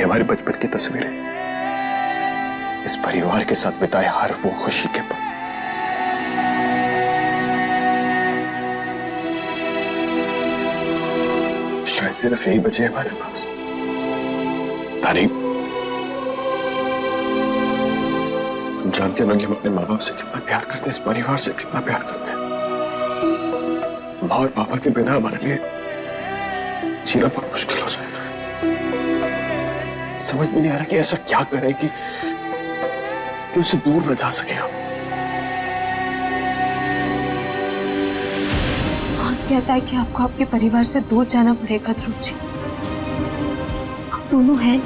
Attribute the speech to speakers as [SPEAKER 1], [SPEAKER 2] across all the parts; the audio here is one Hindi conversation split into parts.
[SPEAKER 1] हमारे बचपन की तस्वीरें, इस परिवार के साथ बिताए हर वो खुशी के पल। शायद सिर्फ यही बचे हमारे पास। तारीफ, तुम जानते हो कि हम अपने माँ बाप से कितना प्यार करते हैं, इस परिवार से कितना प्यार करते हैं। माँ और पापा के बिना हमारे लिए जीना बहुत मुश्किल हो जाएगा। समझ में नहीं आ रहा कि ऐसा क्या करें कि उनसे दूर न जा सके हम।
[SPEAKER 2] कौन कहता है कि आपको आपके परिवार से दूर जाना पड़ेगा ध्रुव जी? हम दोनों हैं,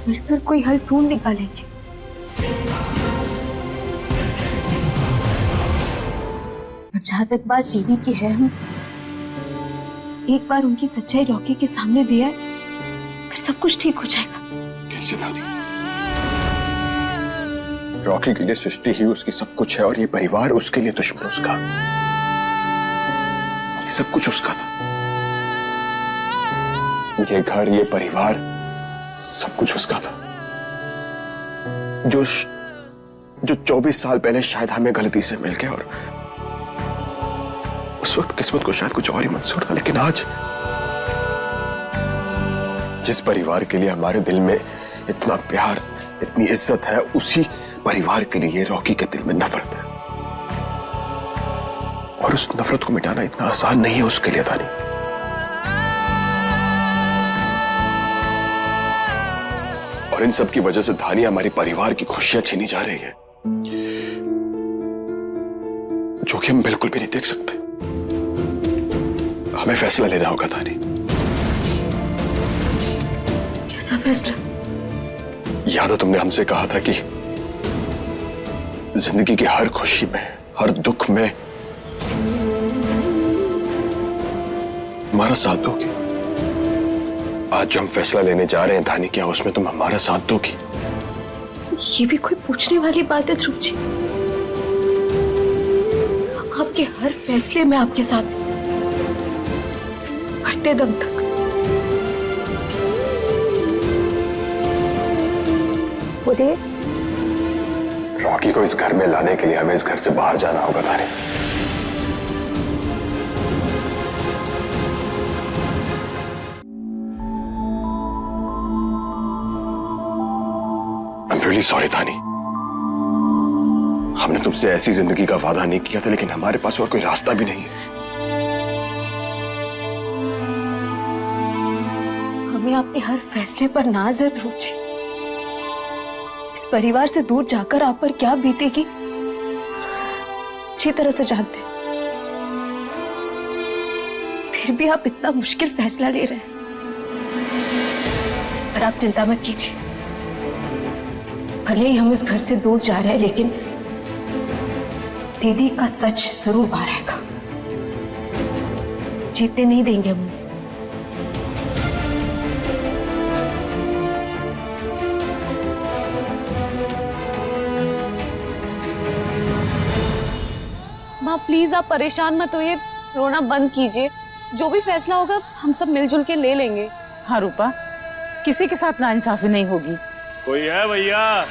[SPEAKER 2] मिलकर कोई हल ढूंढ निकालेंगे। और जहां तक बात दीदी की है, हम एक बार उनकी सच्चाई रॉकी के सामने दिया है, फिर सब कुछ ठीक हो जाएगा।
[SPEAKER 1] कैसे दादी? रॉकी के लिए सृष्टि ही उसकी सब कुछ है और ये परिवार उसके लिए दुश्मन उसका। ये सब कुछ उसका था। ये घर, ये परिवार, सब कुछ उसका था। जो 24 साल पहले शायद हमें गलती से मिल गया और उस वक्त किस्मत को शायद कुछ और ही मंजूर था, लेकिन आज जिस परिवार के लिए हमारे दिल में इतना प्यार, इतनी इज्जत है, उसी परिवार के लिए रॉकी के दिल में नफरत है। और उस नफरत को मिटाना इतना आसान नहीं है उसके लिए दानी। और इन सब की वजह से धानी हमारी परिवार की खुशियां छीनी जा रही है, जो कि हम बिल्कुल भी नहीं देख सकते। हमें फैसला लेना होगा धानी।
[SPEAKER 2] कैसा फैसला?
[SPEAKER 1] याद है तुमने हमसे कहा था कि जिंदगी की हर खुशी में, हर दुख में हमारा साथ दोगी। आज जो हम फैसला लेने जा रहे हैं धानी, क्या उसमें तुम हमारा साथ दोगी?
[SPEAKER 2] ये भी कोई पूछने वाली बात है ध्रुव जी? आपके हर फैसले में आपके साथ, मरते दम तक। बोलिए।
[SPEAKER 1] रॉकी को इस घर में लाने के लिए हमें इस घर से बाहर जाना होगा धानी। I'm really sorry धानी। हमने तुमसे ऐसी जिंदगी का वादा नहीं किया था, लेकिन हमारे पास और कोई रास्ता भी नहीं है।
[SPEAKER 2] हमें आपके हर फैसले पर नाज है ध्रुव जी। इस परिवार से दूर जाकर आप पर क्या बीतेगी अच्छी तरह से जानते हैं। फिर भी आप इतना मुश्किल फैसला ले रहे हैं। पर आप चिंता मत कीजिए, भले ही हम इस घर से दूर जा रहे हैं, लेकिन दीदी का सच जरूर बाहर आएगा। जीतने नहीं देंगे हम उन्हें।
[SPEAKER 3] माँ प्लीज आप परेशान मत होइए, रोना बंद कीजिए। जो भी फैसला होगा हम सब मिलजुल के ले लेंगे।
[SPEAKER 4] हाँ रूपा, किसी के साथ नाइंसाफी नहीं होगी।
[SPEAKER 5] कोई है भैया?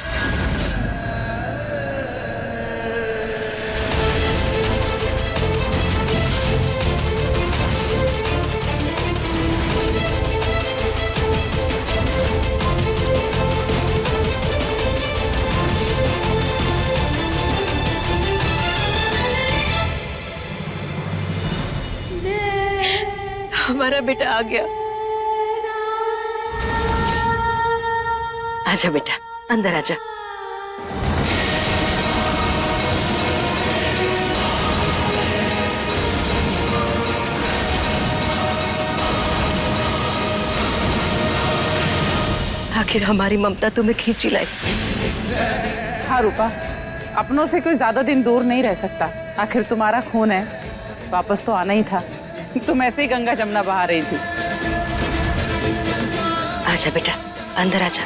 [SPEAKER 2] हमारा बेटा आ गया।
[SPEAKER 6] आजा बेटा, अंदर आजा। आखिर हमारी ममता तुम्हें खींची लाई।
[SPEAKER 4] हाँ रूपा, अपनों से कोई ज्यादा दिन दूर नहीं रह सकता। आखिर तुम्हारा खून है, वापस तो आना ही था। तुम ऐसे ही गंगा जमुना बहा रही थी।
[SPEAKER 6] आजा बेटा, अंदर आजा।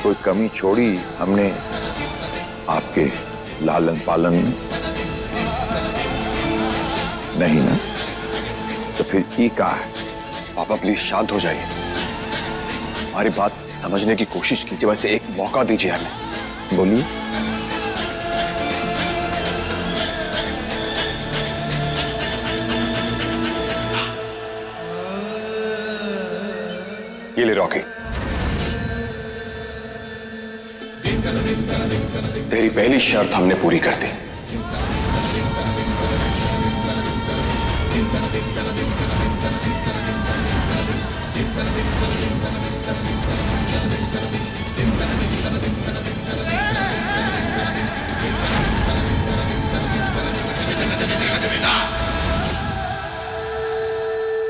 [SPEAKER 5] कोई कमी छोड़ी हमने आपके लालन पालन में? नहीं ना? तो फिर ये क्या है?
[SPEAKER 1] पापा प्लीज शांत हो जाइए, हमारी बात समझने की कोशिश कीजिए, वैसे एक मौका दीजिए हमें।
[SPEAKER 5] बोलिए।
[SPEAKER 1] ये ले रॉकी, तेरी पहली शर्त हमने पूरी कर दी।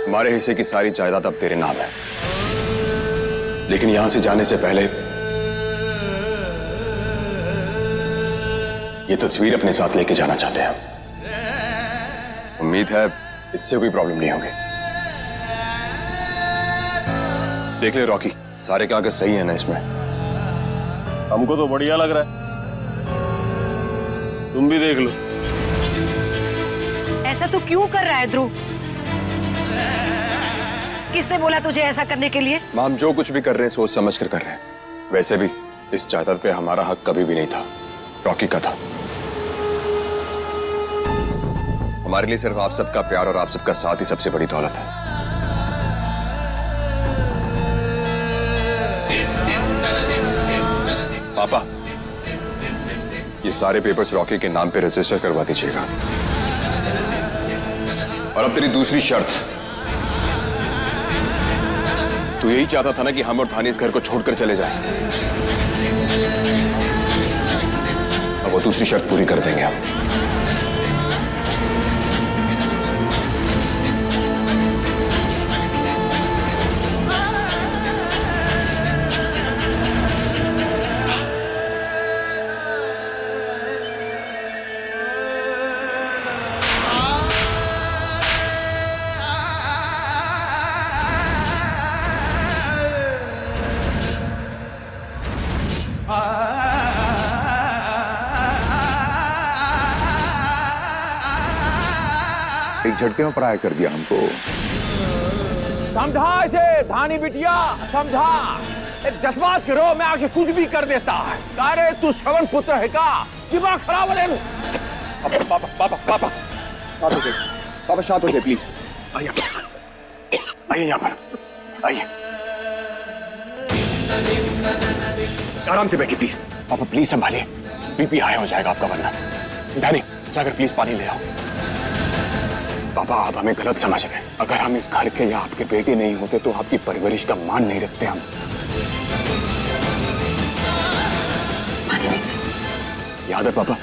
[SPEAKER 1] हमारे हिस्से की सारी जायदाद अब तेरे नाम है, लेकिन यहां से जाने से पहले ये तस्वीर अपने साथ लेके जाना चाहते हैं हम। उम्मीद है इससे कोई प्रॉब्लम नहीं होगी। देख ले रॉकी, सारे कागज सही है ना इसमें?
[SPEAKER 7] हमको तो बढ़िया लग रहा है, तुम भी देख लो।
[SPEAKER 6] ऐसा तो क्यों कर रहा है ध्रुव? किसने बोला तुझे ऐसा करने के लिए?
[SPEAKER 1] हम जो कुछ भी कर रहे हैं सोच समझ कर कर रहे हैं। वैसे भी इस जायदाद पे हमारा हक कभी भी नहीं था, रॉकी का था। हमारे लिए सिर्फ आप सबका प्यार और आप सबका साथ ही सबसे बड़ी दौलत है। पापा, ये सारे पेपर्स रॉकी के नाम पे रजिस्टर करवा दीजिएगा। और अब तेरी दूसरी शर्त, तू यही चाहता था ना कि हम और धानी इस घर को छोड़कर चले जाएं। अब वो दूसरी शर्त पूरी कर देंगे हम।
[SPEAKER 5] एक झटके में पराया कर दिया हमको।
[SPEAKER 8] समझा इसे धानी बिटिया, समझा। एक जज्बात के रोह में आके कुछ भी कर देता है। अरे तू श्रवण पुत्र है का? दिमाग खराब है।
[SPEAKER 1] पापा पापा पापा शांत हो जाइए, पापा शांत हो जाइए प्लीज। आइए आइए यहाँ पर आइए, आराम से बैठिए प्लीज। पापा प्लीज संभालिए, बीपी हाई हो जाएगा आपका वरना। धानी जाकर प्लीज पानी ले आओ। पापा आप हमें गलत समझ रहे हैं। अगर हम इस घर के या आपके बेटे नहीं होते तो आपकी परवरिश का मान नहीं रखते हम। याद है पापा,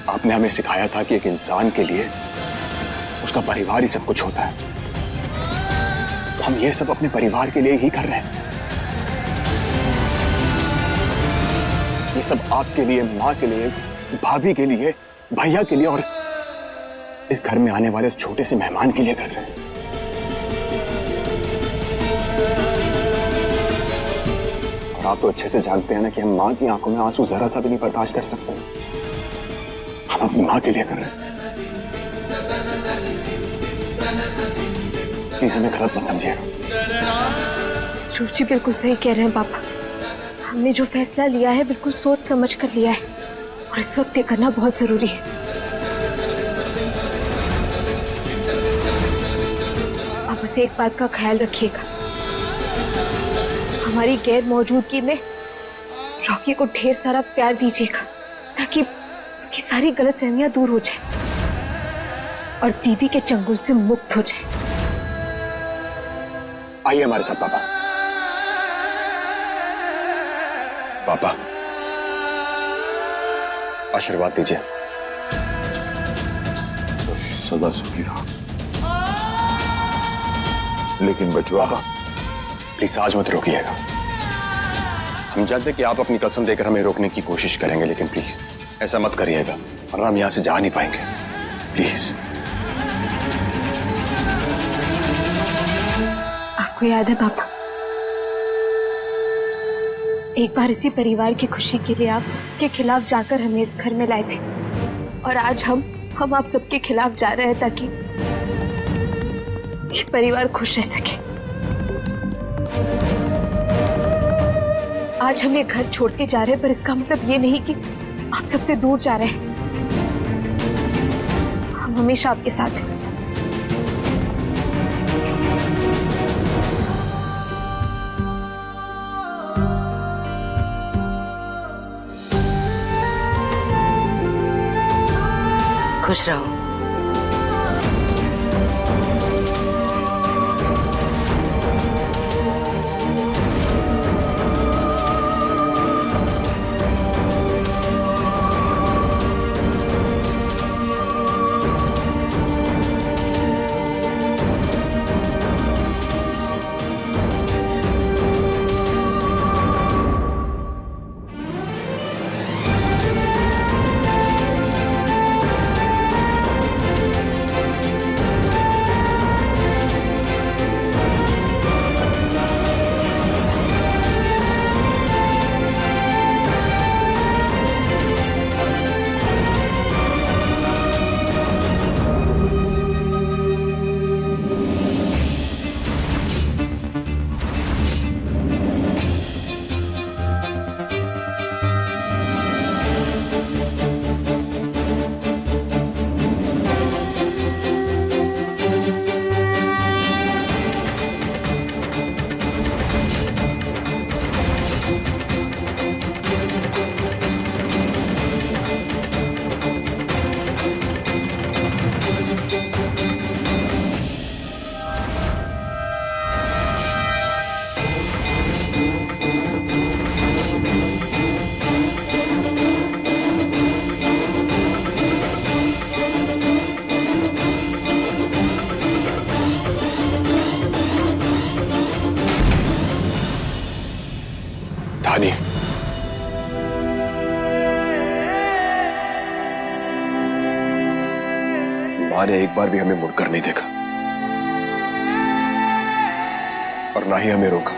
[SPEAKER 1] आपने हमें सिखाया था कि एक इंसान के लिए उसका परिवार ही सब कुछ होता है। तो हम ये सब अपने परिवार के लिए ही कर रहे हैं। ये सब आपके लिए, माँ के लिए, भाभी के लिए, भैया के लिए और इस घर में आने वाले छोटे से मेहमान के लिए कर रहे हैं। और आप तो अच्छे से जानते हैं ना कि हम माँ की आंखों में आंसू जरा सा भी नहीं बर्दाश्त कर सकते। हम अपनी माँ के लिए कर रहे हैं। प्लीज हमें गलत मत समझिएगा।
[SPEAKER 2] ध्रुव जी बिल्कुल सही कह रहे हैं पापा। हमने जो फैसला लिया है बिल्कुल सोच समझ कर लिया है और इस वक्त ये करना बहुत जरूरी है। आप बस एक बात का ख्याल रखिएगा, हमारी गैर मौजूदगी में रॉकी को ढेर सारा प्यार दीजिएगा ताकि उसकी सारी गलतफहमियां दूर हो जाए और दीदी के चंगुल से मुक्त हो जाए।
[SPEAKER 1] आइए हमारे साथ पापा। पापा आशीर्वाद दीजिए।
[SPEAKER 5] सदा सुखी रहो। लेकिन बचवा,
[SPEAKER 1] प्लीज आज मत रोकिएगा। हम जानते कि आप अपनी कसम देकर हमें रोकने की कोशिश करेंगे, लेकिन प्लीज ऐसा मत करिएगा वरना हम यहां से जा नहीं पाएंगे। प्लीज।
[SPEAKER 2] आपको याद है पापा, एक बार इसी परिवार की खुशी के लिए आप सबके खिलाफ जाकर हमें इस घर में लाए थे, और आज हम आप सबके खिलाफ जा रहे हैं ताकि ये परिवार खुश रह सके। आज हम ये घर छोड़ के जा रहे हैं, पर इसका मतलब ये नहीं कि आप सबसे दूर जा रहे हैं। हम हमेशा आपके साथ हैं।
[SPEAKER 6] खुश रहो।
[SPEAKER 1] धानी, मां ने एक बार भी हमें मुड़कर नहीं देखा और ना ही हमें रोका।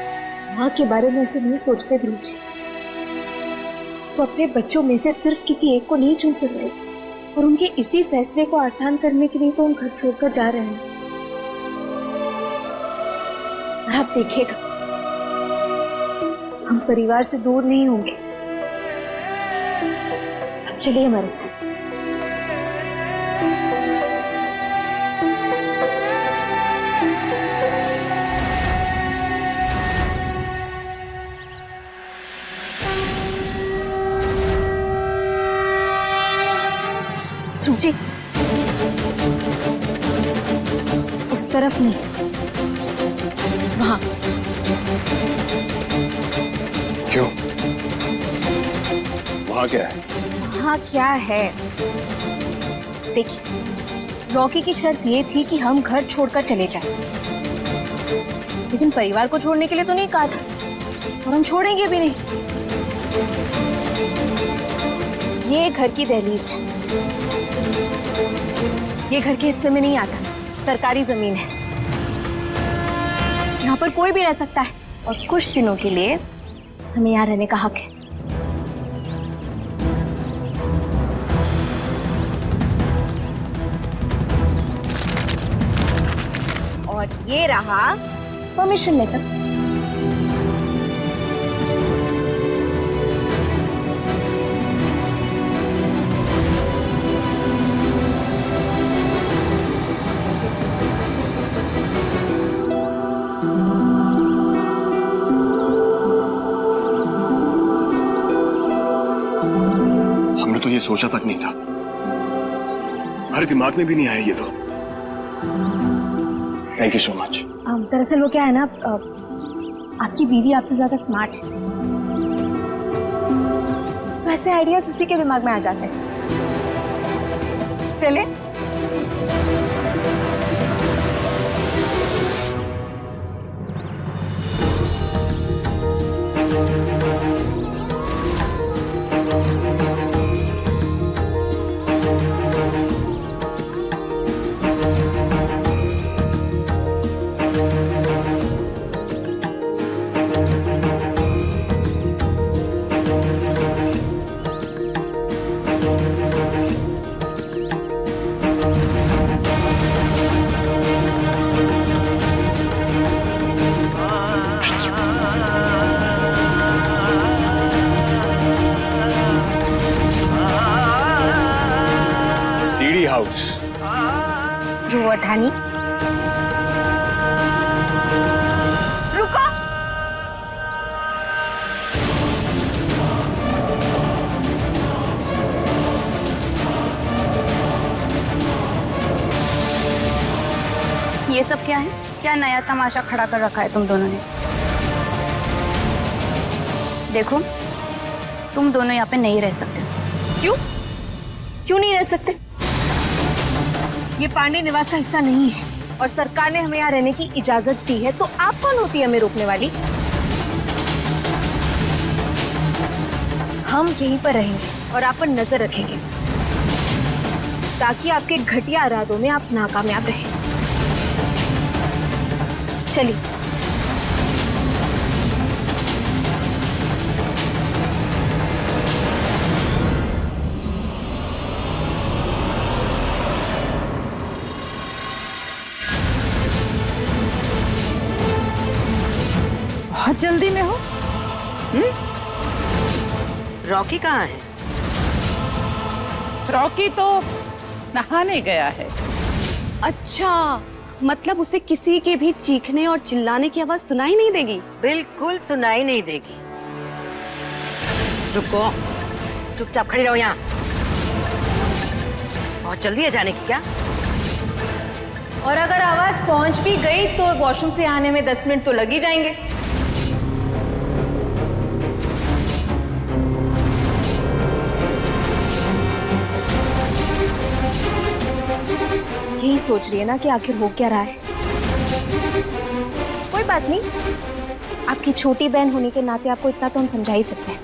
[SPEAKER 2] माँ के बारे में ऐसे नहीं सोचते ध्रुव जी। वो अपने बच्चों में से सिर्फ किसी एक को नहीं चुन सकते, और उनके इसी फैसले को आसान करने के लिए तो हम घर छोड़कर जा रहे हैं। और आप देखिएगा, हम परिवार से दूर नहीं होंगे। अब चलिए हमारे साथ। ध्रुव जी, उस तरफ नहीं, वहां।
[SPEAKER 1] क्यों? वहां क्या है?
[SPEAKER 2] वहां क्या है? देखिए, रॉकी की शर्त ये थी कि हम घर छोड़कर चले जाएं, लेकिन परिवार को छोड़ने के लिए तो नहीं कहा था, और हम छोड़ेंगे भी नहीं। ये घर की दहलीज है, ये घर के हिस्से में नहीं आता, सरकारी जमीन है। यहाँ पर कोई भी रह सकता है, और कुछ दिनों के लिए हमें यहाँ रहने का हक है। और ये रहा परमिशन लेटर।
[SPEAKER 1] हमने तो ये सोचा तक नहीं था, हमारे दिमाग में भी नहीं आया ये तो। Thank you so much.
[SPEAKER 2] दरअसल वो क्या है ना, आपकी बीवी आपसे ज्यादा स्मार्ट है, तो ऐसे आइडियाज उसी के दिमाग में आ जाते हैं। चले। रानी रुको।
[SPEAKER 3] ये सब क्या है? क्या नया तमाशा खड़ा कर रखा है तुम दोनों ने? देखो, तुम दोनों यहाँ पे नहीं रह सकते।
[SPEAKER 2] क्यों क्यों नहीं रह सकते? ये पांडे निवास का हिस्सा नहीं है और सरकार ने हमें यहाँ रहने की इजाजत दी है, तो आप कौन होती है हमें रोकने वाली? हम यहीं पर रहेंगे और आप पर नजर रखेंगे ताकि आपके घटिया इरादों में आप नाकामयाब रहें। चलिए।
[SPEAKER 4] बहुत जल्दी में हो?
[SPEAKER 6] रॉकी कहाँ है?
[SPEAKER 4] रॉकी तो नहाने गया है।
[SPEAKER 3] अच्छा, मतलब उसे किसी के भी चीखने और चिल्लाने की आवाज सुनाई नहीं देगी?
[SPEAKER 6] बिल्कुल सुनाई नहीं देगी। रुको, चुपचाप खड़ी रहो यहाँ। बहुत जल्दी है जाने की क्या?
[SPEAKER 2] और अगर आवाज पहुंच भी गई तो वॉशरूम से आने में 10 मिनट तो लग ही जाएंगे। यही सोच रही है ना कि आखिर हो क्या रहा है। कोई बात नहीं, आपकी छोटी बहन होने के नाते आपको इतना तो हम समझा ही सकते हैं।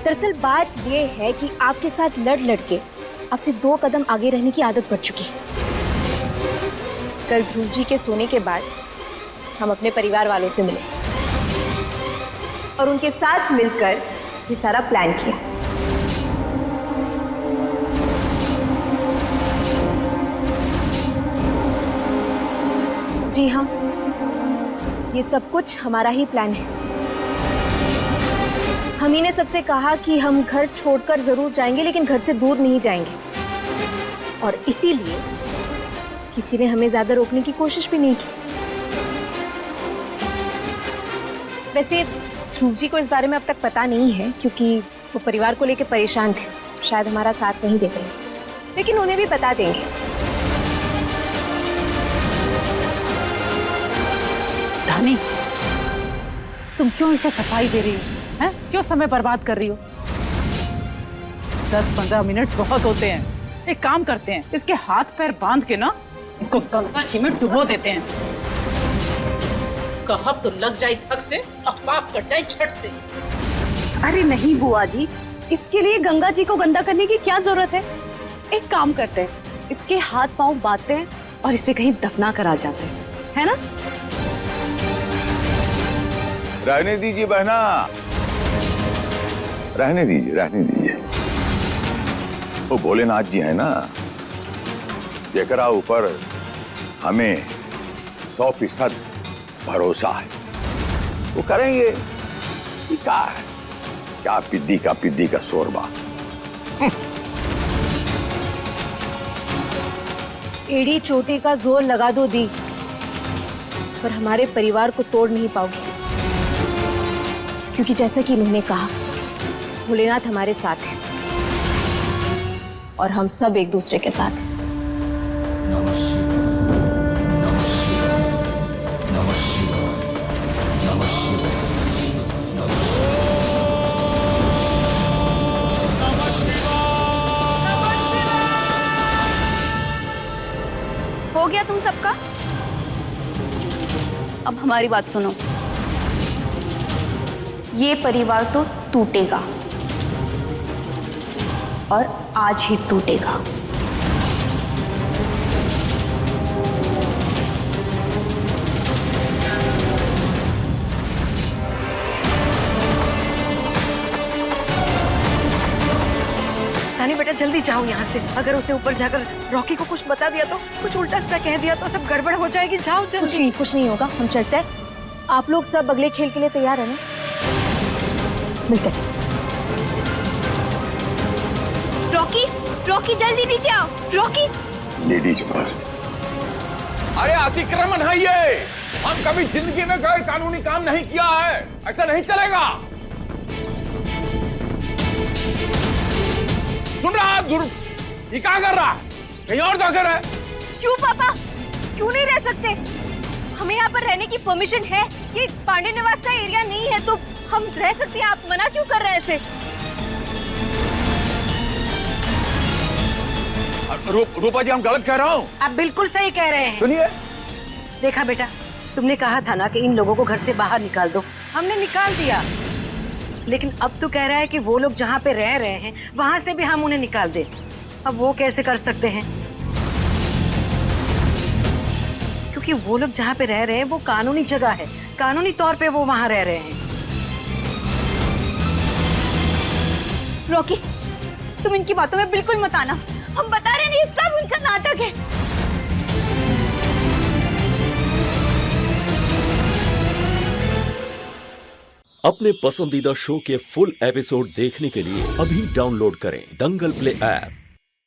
[SPEAKER 2] दरअसल बात यह है कि आपके साथ लड़ लड़ के आपसे 2 कदम आगे रहने की आदत पड़ चुकी है। कल ध्रुव जी के सोने के बाद हम अपने परिवार वालों से मिले और उनके साथ मिलकर ये सारा प्लान किया। जी हाँ, ये सब कुछ हमारा ही प्लान है। हम ही ने सबसे कहा कि हम घर छोड़कर जरूर जाएंगे लेकिन घर से दूर नहीं जाएंगे, और इसीलिए किसी ने हमें ज्यादा रोकने की कोशिश भी नहीं की। वैसे ध्रुव जी को इस बारे में अब तक पता नहीं है क्योंकि वो परिवार को लेकर परेशान थे, शायद हमारा साथ नहीं देते, लेकिन उन्हें भी बता देंगे।
[SPEAKER 4] रानी, तुम क्यों इसे सफाई दे रही हो? हैं? क्यों समय बर्बाद कर रही हो? 10-15 मिनट बहुत होते हैं। एक काम करते हैं, इसके हाथ पैर बांध के ना इसको गंगा जी में डुबो देते हैं। कहब तो लग जाए थक से और पाप कट जाए झट से।
[SPEAKER 3] अरे नहीं बुआ जी, इसके लिए गंगा जी को गंदा करने की क्या जरूरत है? एक काम करते हैं, इसके हाथ पांव बांधते हैं और इसे कहीं दफना कर आ जाते हैं, है ना?
[SPEAKER 5] रहने दीजिए बहना, रहने दीजिए, रहने दीजिए। वो भोलेनाथ जी है ना, जेकरा ऊपर हमें 100% भरोसा है, वो करेंगे। क्या पिद्दी का शोरबा।
[SPEAKER 2] एड़ी चोटी का जोर लगा दो दी, पर हमारे परिवार को तोड़ नहीं पाओगे, क्योंकि जैसा कि इन्होंने कहा, भोलेनाथ हमारे साथ है और हम सब एक दूसरे के साथ हैं।
[SPEAKER 3] हो गया तुम सबका? अब हमारी बात सुनो। ये परिवार तो टूटेगा और आज ही टूटेगा।
[SPEAKER 6] रानी बेटा जल्दी जाओ यहाँ से। अगर उसने ऊपर जाकर रॉकी को कुछ बता दिया तो, कुछ उल्टा सीधा कह दिया तो सब गड़बड़ हो जाएगी। जाओ जल्दी।
[SPEAKER 2] कुछ नहीं होगा, हम चलते हैं। आप लोग सब अगले खेल के लिए तैयार है ना? मिलते हैं।
[SPEAKER 3] रॉकी, रॉकी जल्दी नीचे आओ। रॉकी,
[SPEAKER 5] लेडीज पर।
[SPEAKER 8] अरे अतिक्रमण है ये। हम कभी जिंदगी में गैर कानूनी काम नहीं किया है, ऐसा नहीं चलेगा। सुन रहा ये क्या कर रहा है? कहीं और जाकर है।
[SPEAKER 2] क्यों पापा, क्यों नहीं रह सकते? हमें यहाँ पर रहने की परमिशन है। ये पांडे निवास का एरिया नहीं है तो हम रह सकते हैं। आप मना क्यों कर रहे हैं ऐसे?
[SPEAKER 8] रूपा जी, हम गलत कह रहा हूँ?
[SPEAKER 6] आप बिल्कुल सही कह रहे हैं।
[SPEAKER 8] सुनिए,
[SPEAKER 6] देखा बेटा, तुमने कहा था ना कि इन लोगों को घर से बाहर निकाल दो, हमने निकाल दिया। लेकिन अब तो कह रहा है कि वो लोग जहाँ पे रह रहे हैं वहां से भी हम उन्हें निकाल दें। अब वो कैसे कर सकते हैं? क्योंकि वो लोग जहाँ पे रह रहे हैं वो कानूनी जगह है, कानूनी तौर पे वो वहां रह रहे हैं।
[SPEAKER 2] रॉकी, तुम इनकी बातों में बिल्कुल मत आना। हम बता रहे नहीं, सब उनका नाटक है।
[SPEAKER 9] अपने पसंदीदा शो के फुल एपिसोड देखने के लिए अभी डाउनलोड करें दंगल प्ले ऐप।